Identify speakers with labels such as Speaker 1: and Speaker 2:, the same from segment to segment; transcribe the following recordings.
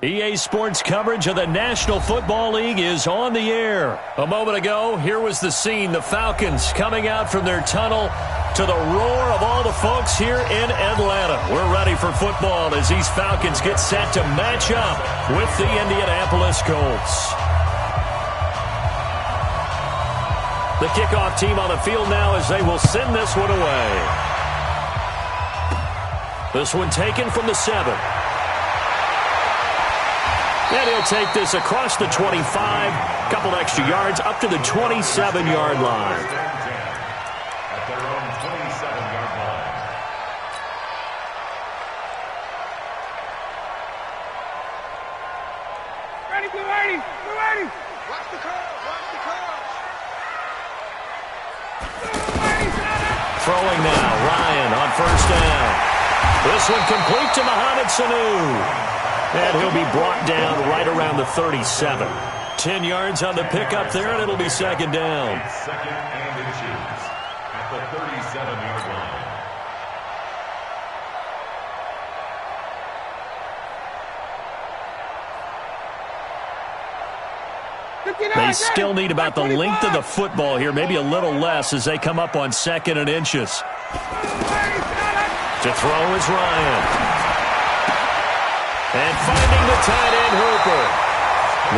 Speaker 1: EA Sports coverage of the National Football League is on the air. A moment ago, here was the scene. The Falcons coming out from their tunnel to the roar of all the folks here in Atlanta. We're ready for football as these Falcons get set to match up with the Indianapolis Colts. The kickoff team on the field now as they will send this one away. This one taken from the 7. And he'll take this across the 25, couple extra yards, up to the 27-yard line.
Speaker 2: At their own 27-yard line.
Speaker 3: Ready, get ready, get ready. Watch the curve, watch the curve.
Speaker 1: Throwing now, Ryan on first down. This one complete to Mohamed Sanu. And he'll be brought down right around the 37. 10 yards on the pickup there, and it'll be second down.
Speaker 2: Second and inches at the 37-yard line.
Speaker 1: They still need about the length of the football here, maybe a little less as they come up on 2nd and inches. To throw is Ryan. And finding the tight end, Hooper.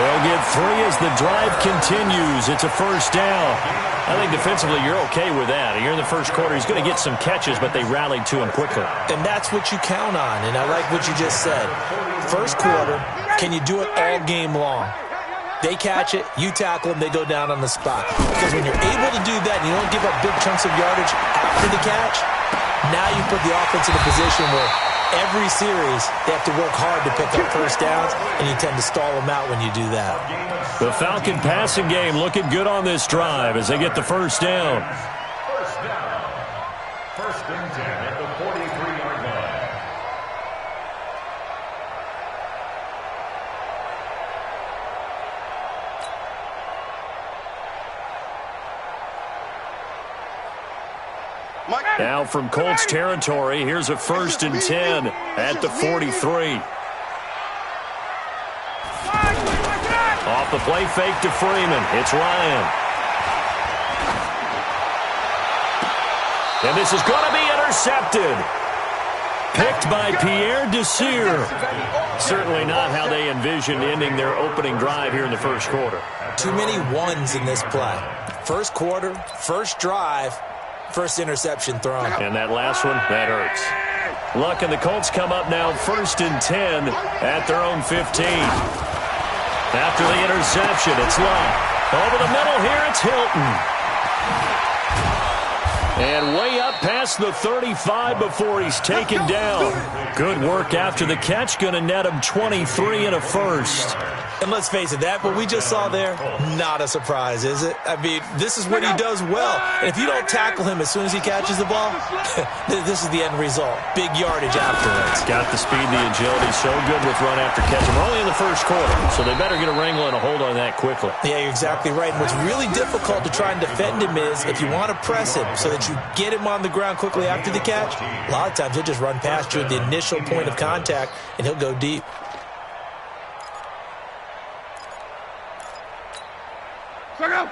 Speaker 1: They'll get 3 as the drive continues. It's a first down. I think defensively you're okay with that. Here in the first quarter, he's going to get some catches, but they rallied to him quickly.
Speaker 4: And that's what you count on, and I like what you just said. First quarter, can you do it all game long? They catch it, you tackle them, they go down on the spot. Because when you're able to do that and you don't give up big chunks of yardage after the catch, now you put the offense in a position where every series, they have to work hard to pick up first downs, and you tend to stall them out when you do that.
Speaker 1: The Falcon passing game looking good on this drive as they get the first down.
Speaker 2: First down. First and 10 at the 43-yard line.
Speaker 1: Now from Colts territory, here's a first and 10 at the 43. Off the play fake to Freeman. It's Ryan. And this is going to be intercepted. Picked by Pierre Desir. Certainly not how they envisioned ending their opening drive here in the first quarter.
Speaker 4: Too many ones in this play. First quarter, first drive, first interception thrown.
Speaker 1: And that last one, that hurts. Luck and the Colts come up now first and 10 at their own 15. After the interception, it's Luck. Over the middle here, it's Hilton. And way up past the 35 before he's taken down. Good work after the catch. Going to net him 23 and a first.
Speaker 4: And let's face it, that what we just saw there, not a surprise, is it? I mean, this is what he does well. And if you don't tackle him as soon as he catches the ball, this is the end result. Big yardage afterwards.
Speaker 1: Got the speed, the agility, so good with run after catch. We're only in the first quarter, so they better get a wrangle and a hold on that quickly.
Speaker 4: Yeah, you're exactly right. And what's really difficult to try and defend him is if you want to press him so that you get him on the ground quickly after the catch, a lot of times he'll just run past you at the initial point of contact, and he'll go deep.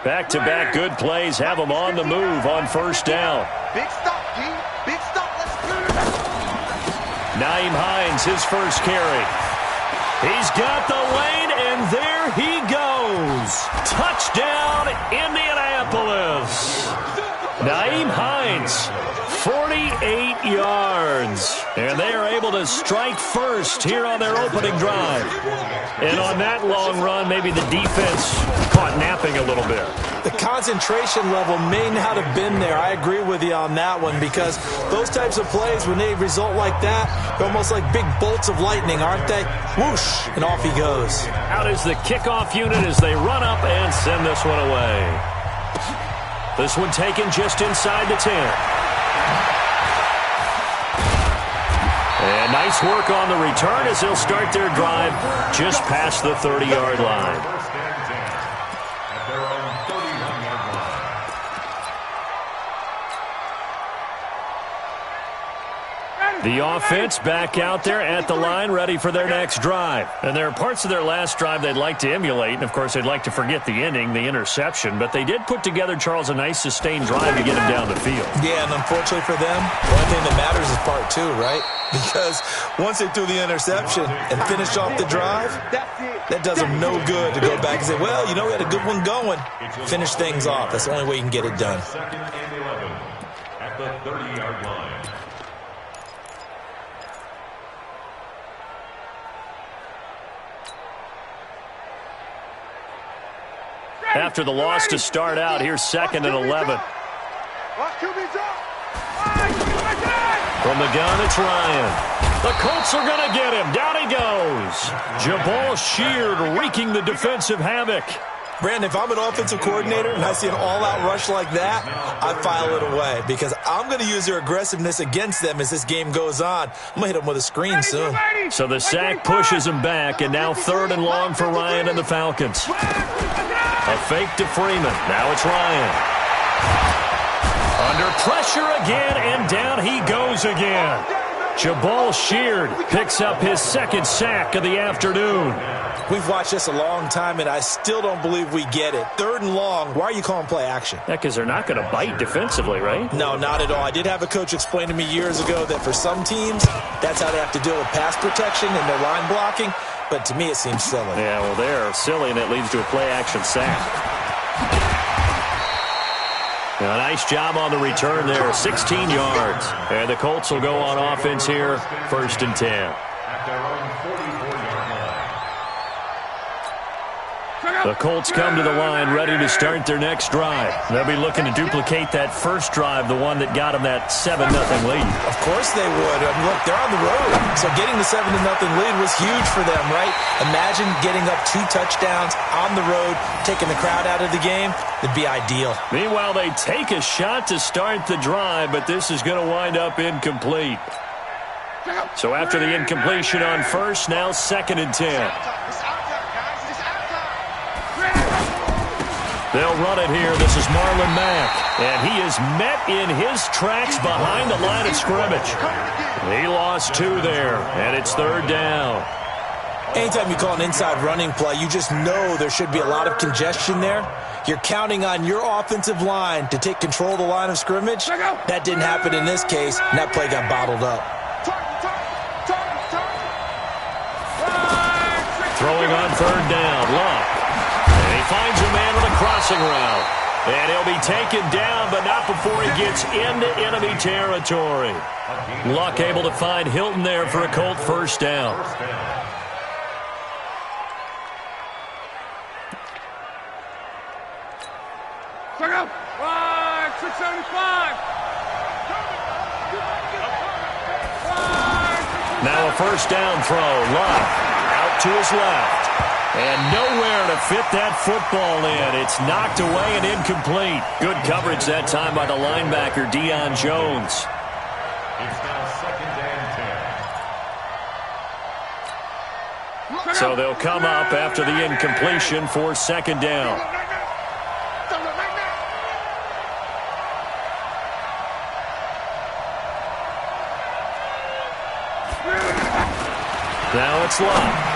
Speaker 1: Back-to-back good plays have them on the move on first down.
Speaker 3: Big stop, G. Big stop. Let's do it.
Speaker 1: Naeem Hines, his first carry. He's got the lane, and there he goes. Touchdown, Indianapolis. Naeem Hines, 48 yards. And they are able to strike first here on their opening drive. And on that long run, maybe the defense caught napping a little bit.
Speaker 4: The concentration level may not have been there. I agree with you on that one because those types of plays, when they result like that, they're almost like big bolts of lightning, aren't they? Whoosh, and off he goes.
Speaker 1: Out is the kickoff unit as they run up and send this one away. This one taken just inside the 10. And nice work on the return as they'll start their drive just past the 30-yard line.
Speaker 2: First and 10 at their own 31-yard line.
Speaker 1: The offense back out there at the line, ready for their next drive. And there are parts of their last drive they'd like to emulate, and, of course, they'd like to forget the inning, the interception. But they did put together, Charles, a nice sustained drive to get them down the field.
Speaker 4: Yeah, and unfortunately for them, the only thing that matters is part two, right? Because once they threw the interception and finished off the drive, that does them no good to go back and say, well, you know, we had a good one going. Finish things off. That's the only way you can get it done.
Speaker 2: Second and 11 at the 30-yard line.
Speaker 1: After the loss to start out, here's second and 11. From the gun, it's Ryan. The Colts are going to get him. Down he goes. Jabal Sheard wreaking the defensive havoc.
Speaker 4: Brandon, if I'm an offensive coordinator and I see an all-out rush like that, I file it away because I'm going to use their aggressiveness against them as this game goes on. I'm going to hit them with a screen soon.
Speaker 1: So the sack pushes him back, and now 3rd and long for Ryan and the Falcons. A fake to Freeman. Now it's Ryan. Under pressure again, and down he goes again. Jabal Sheard picks up his 2nd sack of the afternoon.
Speaker 4: We've watched this a long time, and I still don't believe we get it. 3rd and long, why are you calling play action?
Speaker 1: Yeah, because they're not going to bite defensively, right?
Speaker 4: No, not at all. I did have a coach explain to me years ago that for some teams, that's how they have to deal with pass protection and their line blocking, but to me it seems silly.
Speaker 1: Yeah, well, they're silly, and it leads to a play-action sack. A nice job on the return there, 16 yards. And the Colts will go on offense here, 1st and 10.
Speaker 2: At their own 44-yard line.
Speaker 1: The Colts come to the line ready to start their next drive. They'll be looking to duplicate that first drive, the one that got them that 7-0 lead.
Speaker 4: Of course they would. I mean, look, they're on the road. So getting the 7-0 lead was huge for them, right? Imagine getting up 2 touchdowns on the road, taking the crowd out of the game. It'd be ideal.
Speaker 1: Meanwhile, they take a shot to start the drive, but this is going to wind up incomplete. So after the incompletion on first, now 2nd and 10. They'll run it here. This is Marlon Mack. And he is met in his tracks behind the line of scrimmage. He lost 2 there, and it's 3rd down.
Speaker 4: Anytime you call an inside running play, you just know there should be a lot of congestion there. You're counting on your offensive line to take control of the line of scrimmage. That didn't happen in this case, and that play got bottled up.
Speaker 1: Throwing on 3rd down, Luck. And he finds a man with a crossing route. And he'll be taken down, but not before he gets into enemy territory. Luck able to find Hilton there for a Colt 1st down.
Speaker 3: Check out. 675.
Speaker 1: Now a 1st down throw. Luck out to his left. And nowhere to fit that football in. It's knocked away and incomplete. Good coverage that time by the linebacker, Deion Jones.
Speaker 2: It's now 2nd and 10.
Speaker 1: So they'll come up after the incompletion for 2nd down. Now it's Luck.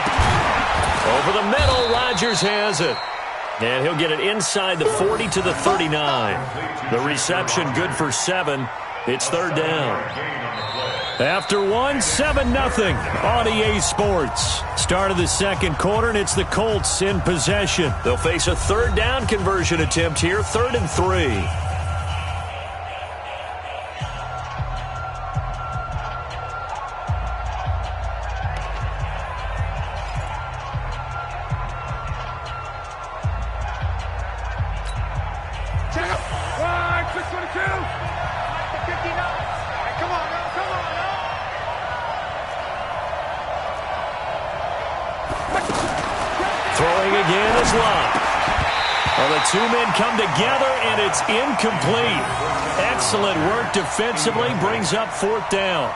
Speaker 1: Over the middle, Rodgers has it. And he'll get it inside the 40 to the 39. The reception good for 7. It's 3rd down. After 1, 7-0 on EA Sports. Start of the 2nd quarter, and it's the Colts in possession. They'll face a 3rd down conversion attempt here, 3rd and 3. Throwing again is Luck. Well, the 2 men come together, and it's incomplete. Excellent work defensively, brings up 4th down.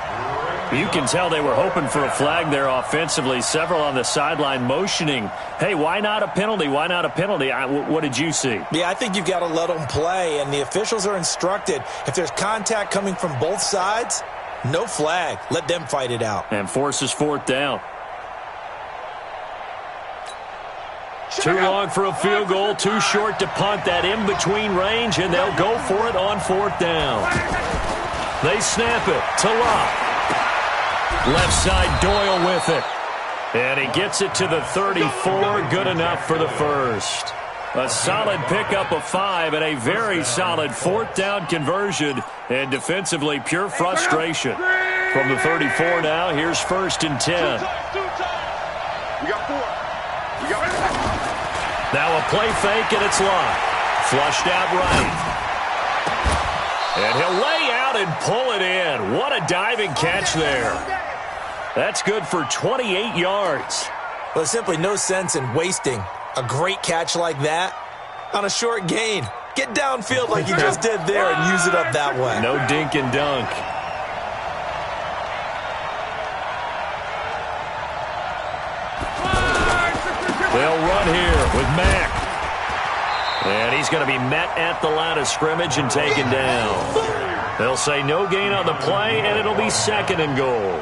Speaker 1: You can tell they were hoping for a flag there offensively. Several on the sideline motioning, hey, why not a penalty? Why not a penalty? What did you see?
Speaker 4: Yeah, I think you've got to let them play, and the officials are instructed. If there's contact coming from both sides, No flag. Let them fight it out.
Speaker 1: And forces fourth down. Too long for a field goal, too short to punt. That in-between range, and they'll go for it on fourth down. They snap it to Locke. Left side, Doyle with it. And he gets it to the 34, good enough for the first. A solid pickup of 5 and a very solid fourth down conversion. And defensively, pure frustration. From the 34 now, here's 1st and 10.
Speaker 3: We got 4. We got 4.
Speaker 1: Now a play fake, and it's Locke. Flushed out right. And he'll lay out and pull it in. What a diving catch there. That's good for 28 yards.
Speaker 4: Well, there's simply no sense in wasting a great catch like that on a short gain. Get downfield like you just did there and use it up that way.
Speaker 1: No dink and dunk. They'll run here with Mack. And he's going to be met at the line of scrimmage and taken down. They'll say no gain on the play, and it'll be 2nd and goal.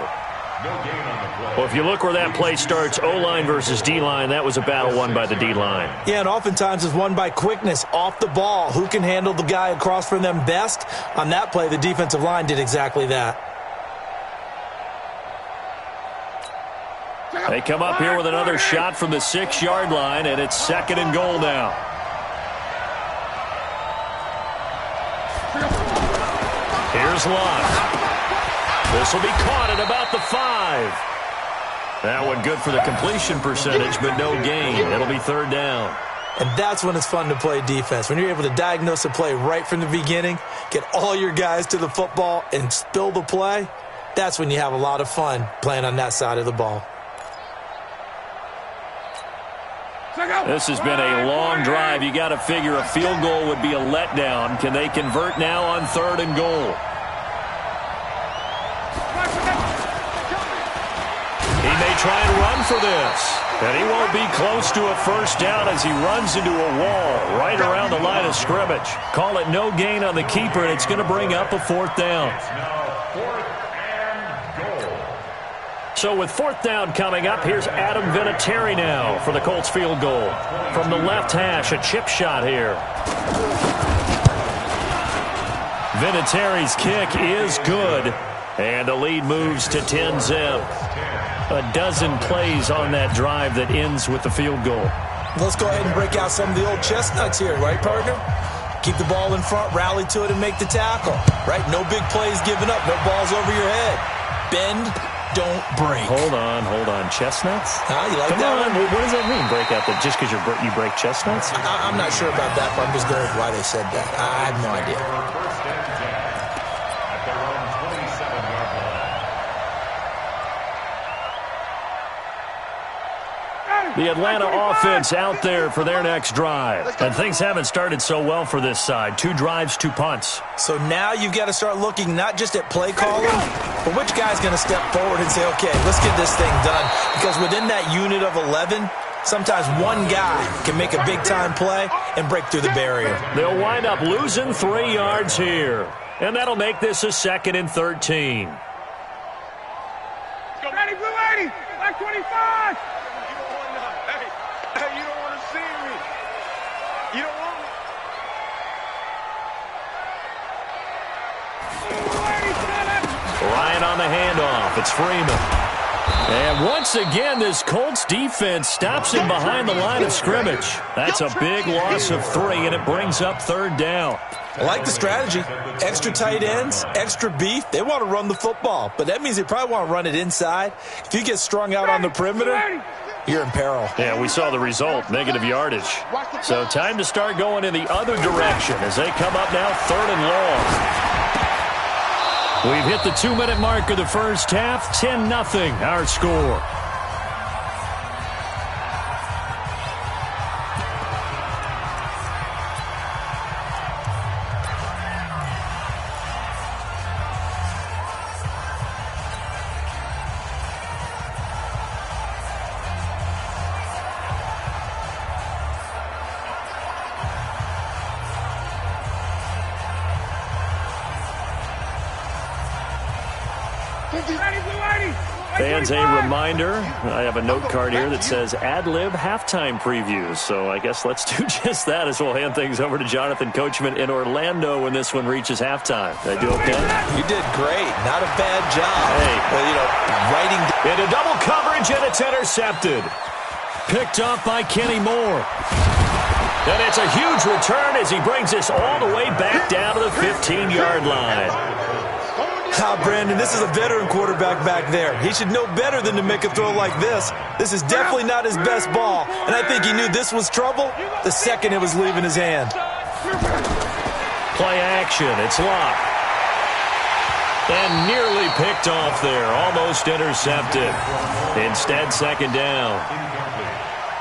Speaker 1: Well, if you look where that play starts, O-line versus D-line, that was a battle won by the D-line.
Speaker 4: Yeah, and oftentimes it's won by quickness off the ball. Who can handle the guy across from them best? On that play, the defensive line did exactly that.
Speaker 1: They come up here with another shot from the 6-yard line, and it's 2nd and goal now. Here's Locke. This will be caught at about the 5. That one good for the completion percentage, but no gain. It'll be 3rd down.
Speaker 4: And that's when it's fun to play defense. When you're able to diagnose a play right from the beginning, get all your guys to the football, and spill the play, that's when you have a lot of fun playing on that side of the ball.
Speaker 1: This has been a long drive. You got to figure a field goal would be a letdown. Can they convert now on 3rd and goal? He may try and run for this. And he won't be close to a first down as he runs into a wall right around the line of scrimmage. Call it no gain on the keeper, and it's going to bring up a 4th down. So with 4th down coming up, here's Adam Vinatieri now for the Colts field goal. From the left hash, a chip shot here. Vinatieri's kick is good. And the lead moves to 10-zip. A dozen plays on that drive that ends with the field goal.
Speaker 4: Let's go ahead and break out some of the old chestnuts here, right, partner? Keep the ball in front, rally to it, and make the tackle, right? No big plays given up, no balls over your head. Bend, don't break.
Speaker 1: Hold on. Chestnuts?
Speaker 4: You like
Speaker 1: Come
Speaker 4: that
Speaker 1: on.
Speaker 4: one?
Speaker 1: What does that mean, break out? Just because you break chestnuts?
Speaker 4: I'm not sure about that, but I'm just going with why they said that. I have no idea.
Speaker 1: The Atlanta offense out there for their next drive. And things haven't started so well for this side. 2 drives, 2 punts.
Speaker 4: So now you've got to start looking not just at play calling, but which guy's going to step forward and say, okay, let's get this thing done. Because within that unit of 11, sometimes one guy can make a big-time play and break through the barrier.
Speaker 1: They'll wind up losing 3 yards here. And that'll make this a 2nd and 13.
Speaker 3: Go, Ready, Blue 80, like 25. Hey, you don't want to see me. You don't want me.
Speaker 1: Ryan on the handoff. It's Freeman. And once again, this Colts defense stops him behind the line of scrimmage. That's a big loss of 3, and it brings up 3rd down.
Speaker 4: I like the strategy. Extra tight ends, extra beef. They want to run the football, but that means they probably want to run it inside. If you get strung out on the perimeter, you're in peril.
Speaker 1: Yeah, we saw the result, negative yardage. So time to start going in the other direction as they come up now 3rd and long. We've hit the 2-minute mark of the first half, 10-0 our score. Fans, a reminder, I have a note card here that says ad-lib halftime previews. So I guess let's do just that as we'll hand things over to Jonathan Coachman in Orlando when this one reaches halftime. Did I do okay?
Speaker 4: You did great. Not a bad job.
Speaker 1: Hey.
Speaker 4: But, writing
Speaker 1: into double coverage, and it's intercepted. Picked off by Kenny Moore. And it's a huge return as he brings us all the way back down to the 15-yard line.
Speaker 4: Brandon, this is a veteran quarterback back there. He should know better than to make a throw like this. This is definitely not his best ball, and I think he knew this was trouble the second it was leaving his hand.
Speaker 1: Play action. It's locked. And nearly picked off there. Almost intercepted. Instead, second down.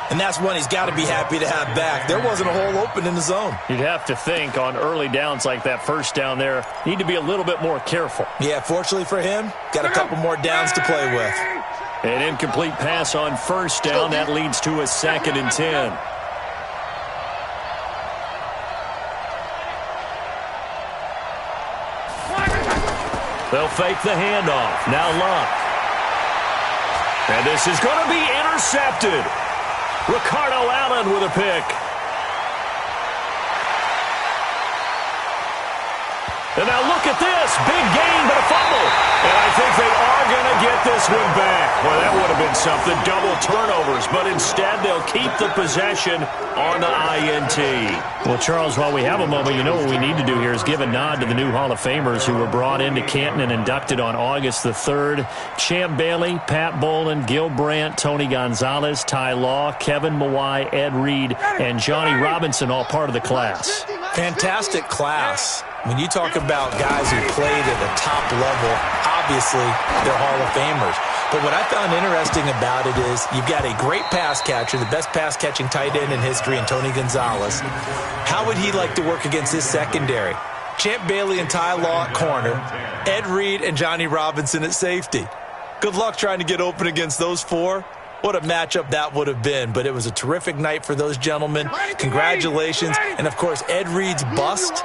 Speaker 4: And that's one he's got to be happy to have back. There wasn't a hole open in the zone.
Speaker 1: You'd have to think on early downs like that first down there, need to be a little bit more careful.
Speaker 4: Yeah, fortunately for him, got a couple more downs to play with.
Speaker 1: An incomplete pass on first down. That leads to a 2nd and 10. They'll fake the handoff. Now Luck. And this is going to be intercepted. Ricardo Allen with a pick. And now look at this. Big gain, but a fumble. And I think they are going to get this one back. Well, that would have been something. Double turnovers. But instead, they'll keep the possession on the INT. Well, Charles, while we have a moment, you know what we need to do here is give a nod to the new Hall of Famers who were brought into Canton and inducted on August the 3rd. Champ Bailey, Pat Bolin, Gil Brandt, Tony Gonzalez, Ty Law, Kevin Mawai, Ed Reed, and Johnny Robinson, all part of the class.
Speaker 4: Fantastic class. When you talk about guys who played at the top level, obviously they're Hall of Famers. But what I found interesting about it is you've got a great pass catcher, the best pass-catching tight end in history, in Tony Gonzalez. How would he like to work against his secondary? Champ Bailey and Ty Law at corner, Ed Reed and Johnny Robinson at safety. Good luck trying to get open against those four. What a matchup that would have been. But it was a terrific night for those gentlemen. Congratulations. And, of course, Ed Reed's bust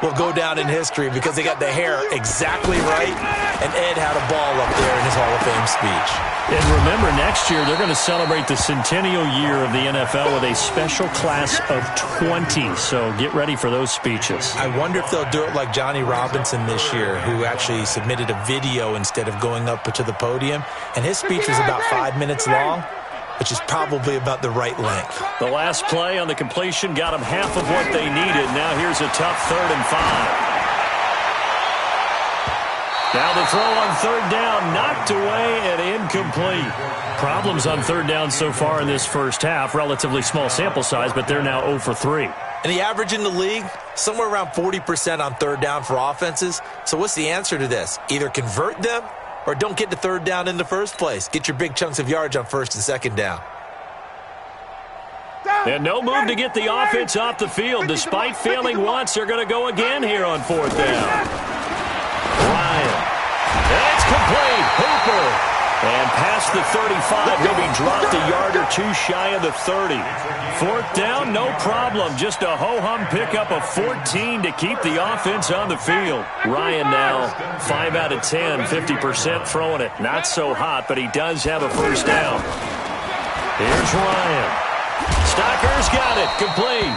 Speaker 4: will go down in history because they got the hair exactly right, and Ed had a ball up there in his Hall of Fame speech.
Speaker 1: And remember, next year they're going to celebrate the centennial year of the NFL with a special class of 20, so get ready for those speeches.
Speaker 4: I wonder if they'll do it like Johnny Robinson this year, who actually submitted a video instead of going up to the podium, and his speech was about 5 minutes long, which is probably about the right length.
Speaker 1: The last play on the completion got them half of what they needed. Now here's a tough 3rd and 5. Now the throw on 3rd down, knocked away and incomplete. Problems on 3rd down so far in this first half. Relatively small sample size, but they're now 0 for 3.
Speaker 4: And the average in the league, somewhere around 40% on 3rd down for offenses. So what's the answer to this? Either convert them or don't get the 3rd down in the first place. Get your big chunks of yards on 1st and 2nd down.
Speaker 1: And no move to get the offense off the field. Despite failing once, they're going to go again here on 4th down. Ryan. And it's complete. Hooper. And past the 35, he'll be dropped a yard or two shy of the 30. 4th down, no problem. Just a ho-hum pickup of 14 to keep the offense on the field. Ryan now 5 out of 10, 50% throwing it. Not so hot, but he does have a 1st down. Here's Ryan. Stocker's got it. Complete.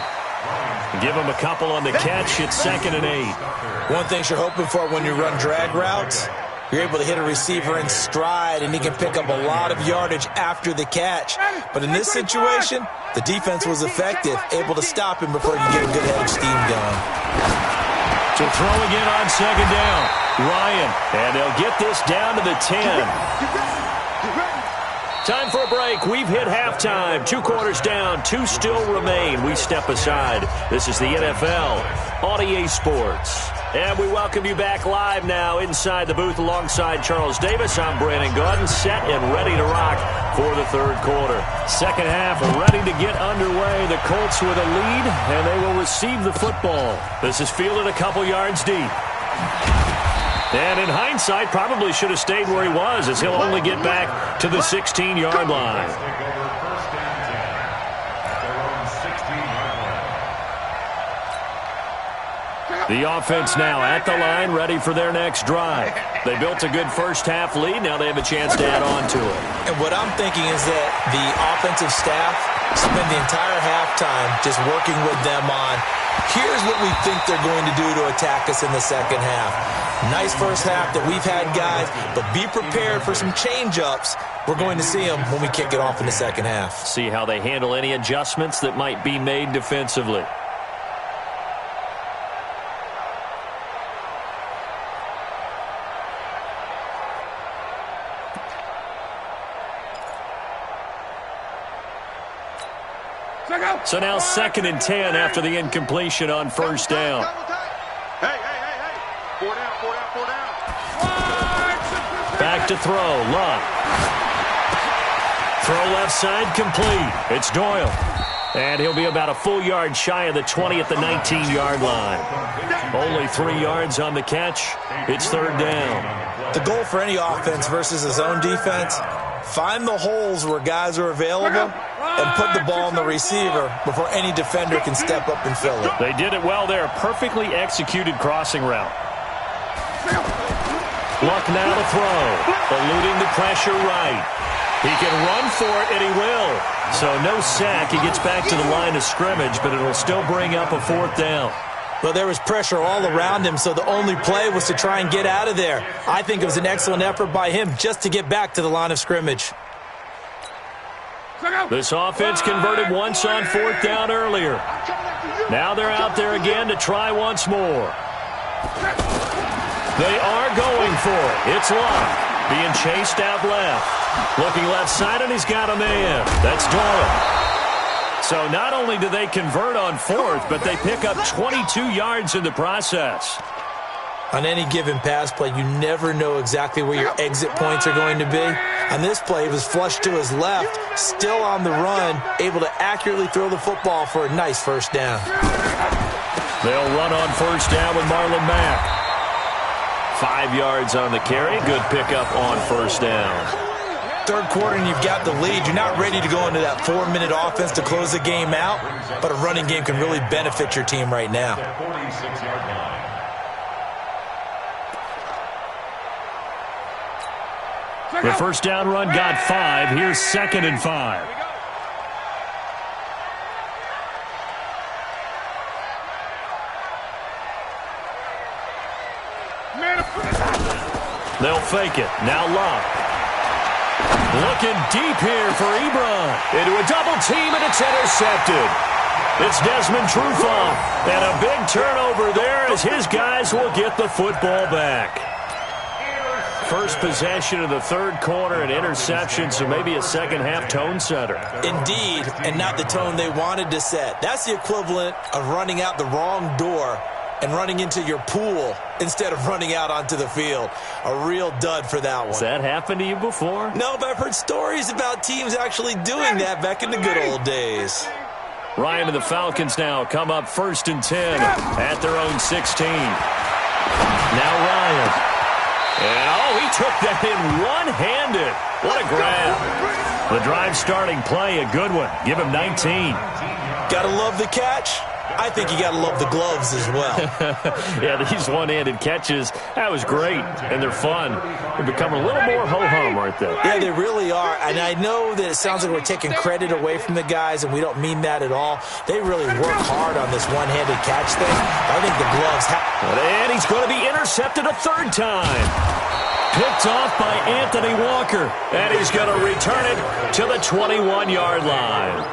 Speaker 1: Give him a couple on the catch. It's 2nd and 8.
Speaker 4: One thing you're hoping for when you run drag routes, you're able to hit a receiver in stride, and he can pick up a lot of yardage after the catch. But in this situation, the defense was effective, able to stop him before you get a good head of steam going.
Speaker 1: To throw again on 2nd down. Ryan, and they'll get this down to the 10. Time for a break. We've hit halftime. 2 quarters down. 2 still remain. We step aside. This is the NFL on EA Sports. And we welcome you back live now inside the booth alongside Charles Davis. I'm Brandon Gordon, set and ready to rock for the 3rd quarter. 2nd half ready to get underway. The Colts with a lead, and they will receive the football. This is fielded a couple yards deep. And in hindsight, probably should have stayed where he was, as he'll only get back to the 16-yard line. The offense now at the line, ready for their next drive. They built a good first-half lead. Now they have a chance to add on to it.
Speaker 4: And what I'm thinking is that the offensive staff spend the entire halftime just working with them on, here's what we think they're going to do to attack us in the second half. Nice first half that we've had, guys, but be prepared for some change-ups. We're going to see them when we kick it off in the second half.
Speaker 1: See how they handle any adjustments that might be made defensively. So now 2nd and 10 after the incompletion on first down.
Speaker 3: Hey. 4 down.
Speaker 1: Back to throw. Love. Throw left side complete. It's Doyle. And he'll be about a full yard shy of the 20 at the 19-yard line. Only 3 yards on the catch. It's 3rd down.
Speaker 4: The goal for any offense versus his own defense, find the holes where guys are available and put the ball on the receiver before any defender can step up and fill it.
Speaker 1: They did it well there. Perfectly executed crossing route. Luck now to throw. Eluding the pressure right. He can run for it, and he will. So no sack. He gets back to the line of scrimmage, but it'll still bring up a 4th down.
Speaker 4: Well, there was pressure all around him, so the only play was to try and get out of there. I think it was an excellent effort by him just to get back to the line of scrimmage.
Speaker 1: This offense converted once on 4th down earlier. Now they're out there again to try once more. They are going for it. It's Love being chased out left. Looking left side, and he's got a man. That's Doyle. So not only do they convert on 4th, but they pick up 22 yards in the process.
Speaker 4: On any given pass play, you never know exactly where your exit points are going to be. On this play, it was flushed to his left, still on the run, able to accurately throw the football for a nice 1st down.
Speaker 1: They'll run on 1st down with Marlon Mack. 5 yards on the carry. Good pickup on 1st down.
Speaker 4: 3rd quarter and you've got the lead. You're not ready to go into that 4-minute offense to close the game out, but a running game can really benefit your team right now.
Speaker 1: The 1st down run got 5. Here's 2nd and 5. They'll fake it. Now Love. Looking deep here for Ebron. Into a double team, and it's intercepted. It's Desmond Trufant. And a big turnover there as his guys will get the football back. First possession of the 3rd quarter, an interception, so maybe a second-half tone setter.
Speaker 4: Indeed, and not the tone they wanted to set. That's the equivalent of running out the wrong door and running into your pool instead of running out onto the field. A real dud for that one.
Speaker 1: Has that happened to you before?
Speaker 4: No, but I've heard stories about teams actually doing that back in the good old days.
Speaker 1: Ryan and the Falcons now come up 1st and 10 at their own 16. Now Ryan. And, he took that in one-handed. What a grab. The drive starting play, a good one. Give him 19.
Speaker 4: Gotta love the catch. I think you got to love the gloves as well.
Speaker 1: Yeah, these one-handed catches, that was great, and they're fun. They've become a little more ho-hum, aren't they?
Speaker 4: Yeah, they really are, and I know that it sounds like we're taking credit away from the guys, and we don't mean that at all. They really work hard on this one-handed catch thing. I think the gloves
Speaker 1: and he's going to be intercepted a 3rd time. Picked off by Anthony Walker, and he's going to return it to the 21-yard line.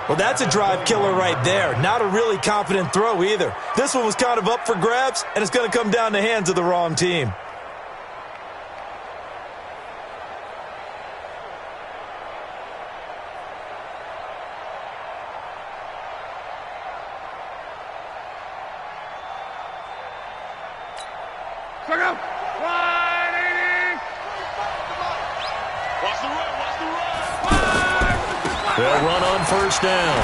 Speaker 4: Well, that's a drive killer right there. Not a really confident throw either. This one was kind of up for grabs, and it's going to come down the hands of the wrong team.
Speaker 1: They'll run on 1st down.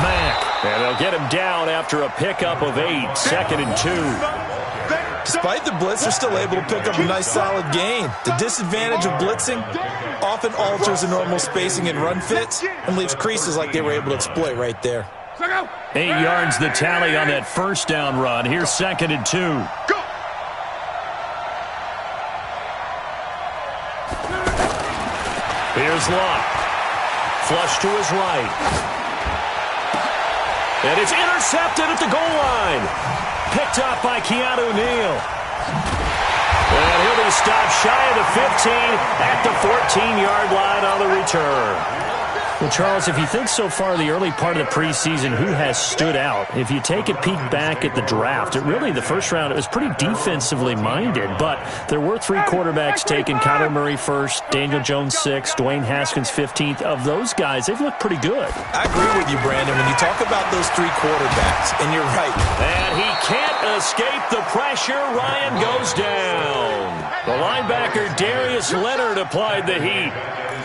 Speaker 1: Mack. And they'll get him down after a pickup of 8. 2nd and 2.
Speaker 4: Despite the blitz, they're still able to pick up a nice solid gain. The disadvantage of blitzing often alters the normal spacing and run fits and leaves creases like they were able to exploit right there.
Speaker 1: 8 yards the tally on that first down run. Here's 2nd and 2.
Speaker 3: Go.
Speaker 1: Here's Locke. Flush to his right. And it's intercepted at the goal line. Picked up by Keanu Neal. And he'll be stopped shy of the 15 at the 14-yard line on the return.
Speaker 5: Well, Charles, if you think so far the early part of the preseason, who has stood out? If you take a peek back at the draft, the first round, it was pretty defensively minded, but there were 3 quarterbacks taken. Kyler Murray first, Daniel Jones 6th, Dwayne Haskins 15th. Of those guys, they've looked pretty good.
Speaker 4: I agree with you, Brandon. When you talk about those 3 quarterbacks, and you're right.
Speaker 1: And he can't escape the pressure. Ryan goes down. The linebacker, Darius Leonard, applied the heat.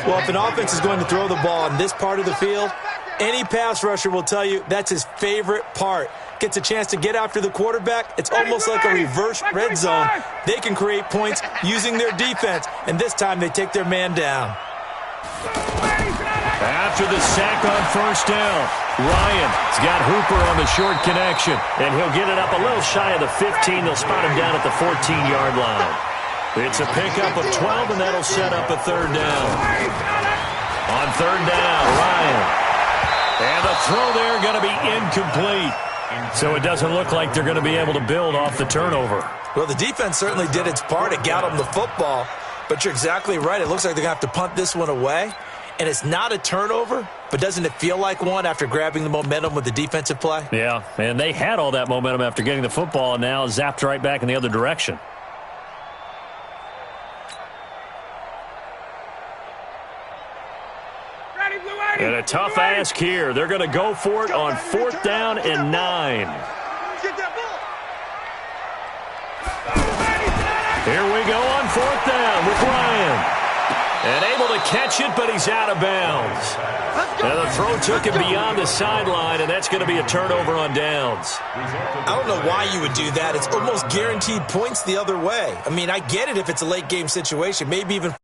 Speaker 4: Well, if an offense is going to throw the ball in this part of the field, any pass rusher will tell you that's his favorite part. Gets a chance to get after the quarterback. It's almost like a reverse red zone. They can create points using their defense, and this time they take their man down.
Speaker 1: After the sack on first down, Ryan's got Hooper on the short connection, and he'll get it up a little shy of the 15. They'll spot him down at the 14-yard line. It's a pickup of 12, and that'll set up a 3rd down. On 3rd down, Ryan. And the throw there going to be incomplete. So it doesn't look like they're going to be able to build off the turnover.
Speaker 4: Well, the defense certainly did its part. It got them the football. But you're exactly right. It looks like they're going to have to punt this one away. And it's not a turnover, but doesn't it feel like one after grabbing the momentum with the defensive play?
Speaker 5: Yeah, and they had all that momentum after getting the football, and now zapped right back in the other direction.
Speaker 1: And a tough ask here. They're going to go for it on 4th down and 9. Here we go on 4th down with Ryan. And able to catch it, but he's out of bounds. And the throw took him beyond the sideline, and that's going to be a turnover on downs.
Speaker 4: I don't know why you would do that. It's almost guaranteed points the other way. I mean, I get it if it's a late-game situation, maybe even